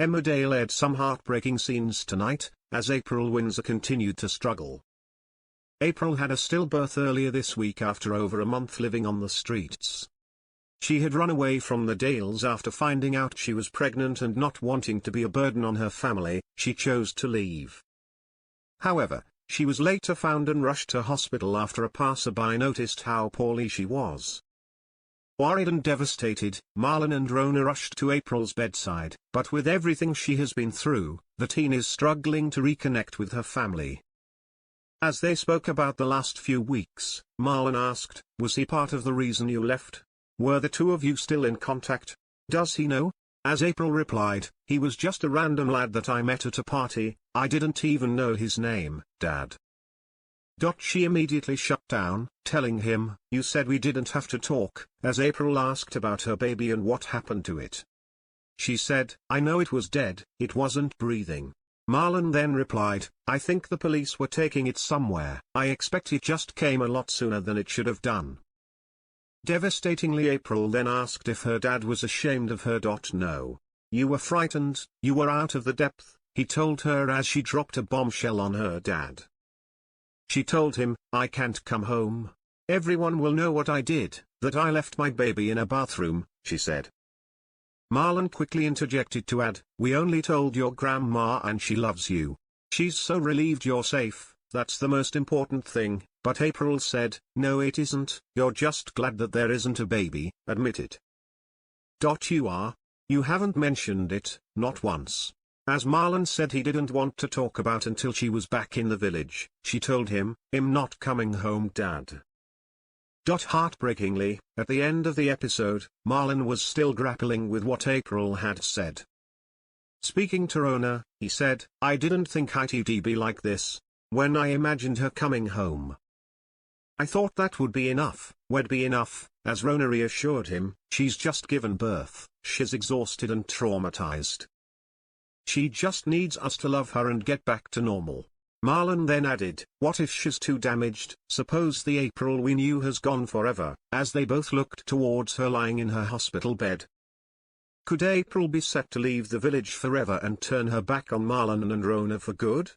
Emmerdale aired some heartbreaking scenes tonight, as April Windsor continued to struggle. April had a stillbirth earlier this week after over a month living on the streets. She had run away from the Dales after finding out she was pregnant, and not wanting to be a burden on her family, she chose to leave. However, she was later found and rushed to hospital after a passerby noticed how poorly she was. Worried and devastated, Marlon and Rhona rushed to April's bedside, but with everything she has been through, the teen is struggling to reconnect with her family. As they spoke about the last few weeks, Marlon asked, "Was he part of the reason you left? Were the two of you still in contact? Does he know?" As April replied, "He was just a random lad that I met at a party, I didn't even know his name, Dad." She immediately shut down, telling him, "You said we didn't have to talk," as April asked about her baby and what happened to it. She said, "I know it was dead, it wasn't breathing." Marlon then replied, "I think the police were taking it somewhere. I expect it just came a lot sooner than it should have done." Devastatingly, April then asked if her dad was ashamed of her. "No. You were frightened, you were out of the depth," he told her as she dropped a bombshell on her dad. She told him, "I can't come home. Everyone will know what I did, that I left my baby in a bathroom," she said. Marlon quickly interjected to add, "We only told your grandma and she loves you. She's so relieved you're safe, that's the most important thing," but April said, "No, it isn't, you're just glad that there isn't a baby, admit it." "You are. You haven't mentioned it, not once." As Marlon said he didn't want to talk about until she was back in the village, she told him, "I'm not coming home, Dad." Heartbreakingly, at the end of the episode, Marlon was still grappling with what April had said. Speaking to Rhona, he said, "I didn't think it'd be like this, when I imagined her coming home. I thought that would be enough, would be enough," as Rhona reassured him, "She's just given birth, she's exhausted and traumatized. She just needs us to love her and get back to normal." Marlon then added, "What if she's too damaged? Suppose the April we knew has gone forever," as they both looked towards her lying in her hospital bed. Could April be set to leave the village forever and turn her back on Marlon and Rhona for good?